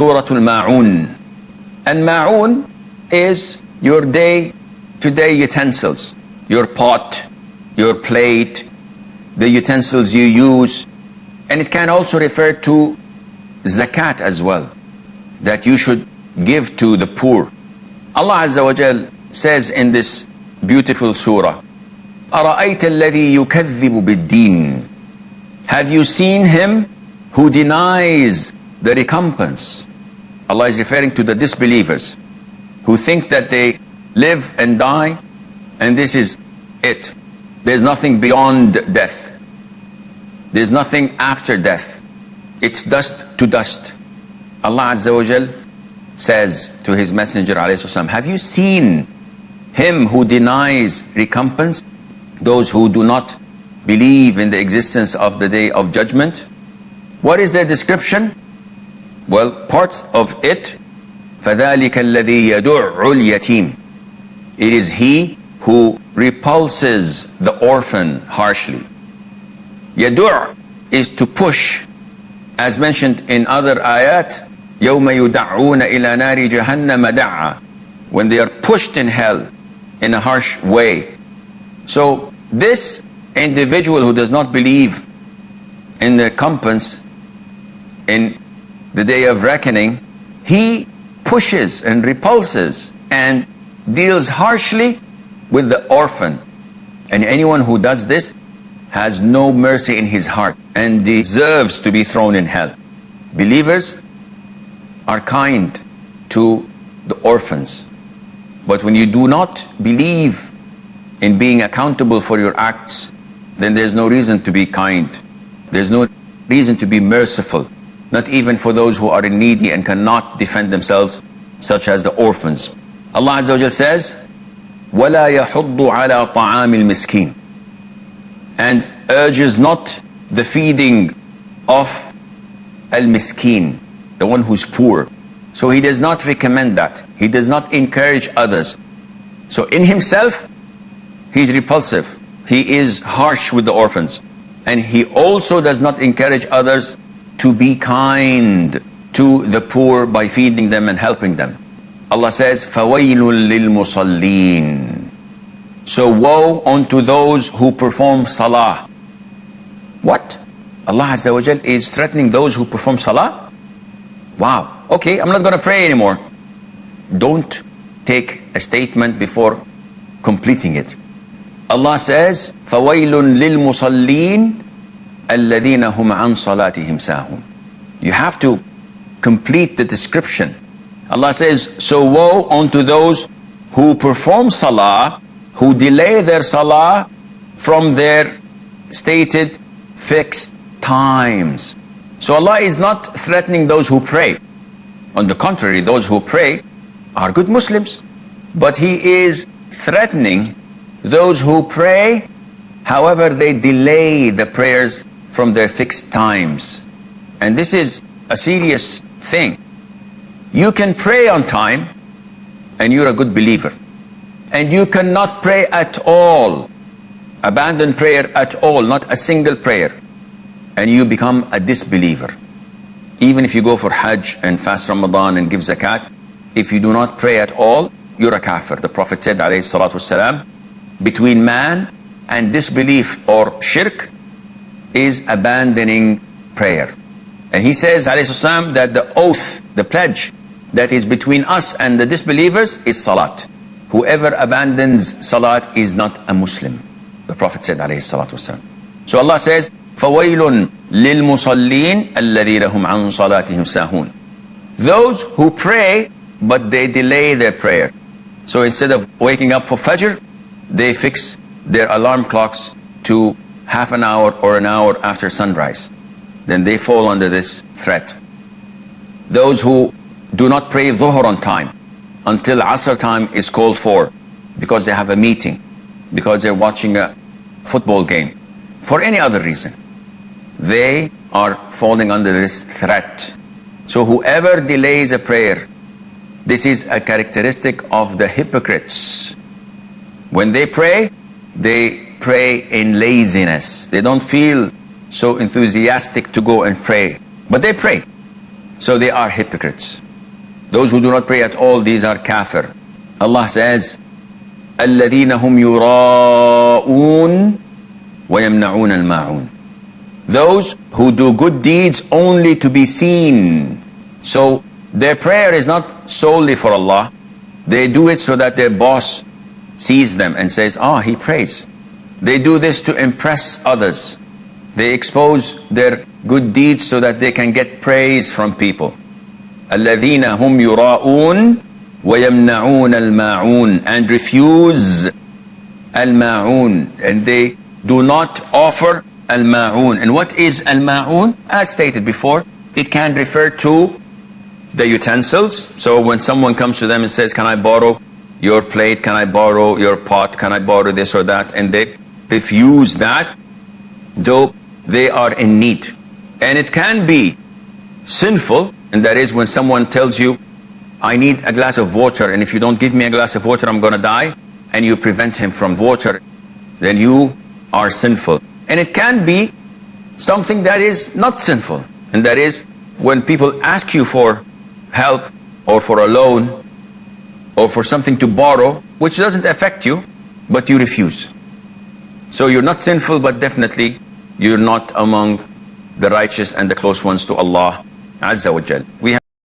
Surah Al-Ma'un. And Maun is your day-to-day utensils, your pot, your plate, the utensils you use. And it can also refer to zakat as well, that you should give to the poor. Allah Azza wa Jal says in this beautiful surah, أَرَأَيْتَ الَّذِي يُكَذِّبُ بِالدِّينِ. Have you seen him who denies the recompense? Allah is referring to the disbelievers who think that they live and die and this is it. There's nothing beyond death. There's nothing after death. It's dust to dust. Allah Azza wa Jal says to his messenger alayhi salam, have you seen him who denies recompense? Those who do not believe in the existence of the day of judgment. What is their description? Well, part of it, فَذَلِكَ الَّذِي يَدُعُّ الْيَتِيمِ. It is he who repulses the orphan harshly. Yadu' is to push, as mentioned in other ayat, يَوْمَ يُدَعُّونَ إِلَى نَارِ جَهَنَّمَ دَعًّا. When they are pushed in hell in a harsh way. So this individual who does not believe in the recompense in the day of reckoning, he pushes and repulses and deals harshly with the orphan. And anyone who does this has no mercy in his heart and deserves to be thrown in hell. Believers are kind to the orphans. But when you do not believe in being accountable for your acts, then there's no reason to be kind. There's no reason to be merciful. Not even for those who are needy and cannot defend themselves, such as the orphans. Allah Azza wa Jal says, وَلَا يَحُضُّ عَلَى طَعَامِ الْمِسْكِينِ. And urges not the feeding of al-miskin, the one who's poor. So he does not recommend that. He does not encourage others. So in himself, he's repulsive. He is harsh with the orphans. And he also does not encourage others to be kind to the poor by feeding them and helping them. Allah says, فَوَيْلٌ لِلْمُصَلِّينَ. So woe unto those who perform salah. What? Allah Azza wa Jal is threatening those who perform salah? Wow. Okay, I'm not going to pray anymore. Don't take a statement before completing it. Allah says, فَوَيْلٌ لِلْمُصَلِّينَ الَّذِينَ هُمْ عَنْ صَلَاتِهِمْ سَاهُونَ. You have to complete the description. Allah says, so woe unto those who perform salah, who delay their salah from their stated fixed times. So Allah is not threatening those who pray. On the contrary, those who pray are good Muslims. But He is threatening those who pray, however they delay the prayers from their fixed times. And this is a serious thing. You can pray on time and you're a good believer. And you cannot pray at all, abandon prayer at all, not a single prayer, and you become a disbeliever. Even if you go for Hajj and fast Ramadan and give zakat, if you do not pray at all, you're a kafir. The Prophet said, alayhi salatu wasalam, between man and disbelief or shirk is abandoning prayer. And he says, alayhi salam, that the oath, the pledge that is between us and the disbelievers is salat. Whoever abandons salat is not a Muslim. The Prophet said, alayhi salatu wasalam. So Allah says, فَوَيْلٌ لِلْمُصَلِّينَ الَّذِينَ هُمْ عَنْ صَلَاتِهِمْ سَاهُونَ. Those who pray, but they delay their prayer. So instead of waking up for Fajr, they fix their alarm clocks to half an hour or an hour after sunrise. Then they fall under this threat. Those who do not pray Dhuhr on time until Asr time is called for, because they have a meeting, because they're watching a football game, for any other reason, they are falling under this threat. So whoever delays a prayer, this is a characteristic of the hypocrites. When they pray in laziness. They don't feel so enthusiastic to go and pray, but they pray. So they are hypocrites. Those who do not pray at all, these are kafir. Allah says, الَّذِينَ هُمْ يُرَاءُونَ وَيَمْنَعُونَ الْمَاعُونَ. Those who do good deeds only to be seen. So their prayer is not solely for Allah. They do it so that their boss sees them and says, he prays. They do this to impress others. They expose their good deeds so that they can get praise from people. الَّذِينَ هُمْ يُرَاءُونَ وَيَمْنَعُونَ الْمَاعُونَ, and refuse al-ma'un, and they do not offer al-ma'un. And what is al-ma'un? As stated before, it can refer to the utensils. So when someone comes to them and says, can I borrow your plate, can I borrow your pot, can I borrow this or that, and they refuse that, though they are in need. And it can be sinful, and that is when someone tells you, I need a glass of water, and if you don't give me a glass of water, I'm going to die, and you prevent him from water, then you are sinful. And it can be something that is not sinful, and that is when people ask you for help or for a loan or for something to borrow, which doesn't affect you, but you refuse. So you're not sinful, but definitely you're not among the righteous and the close ones to Allah Azza wa Jal.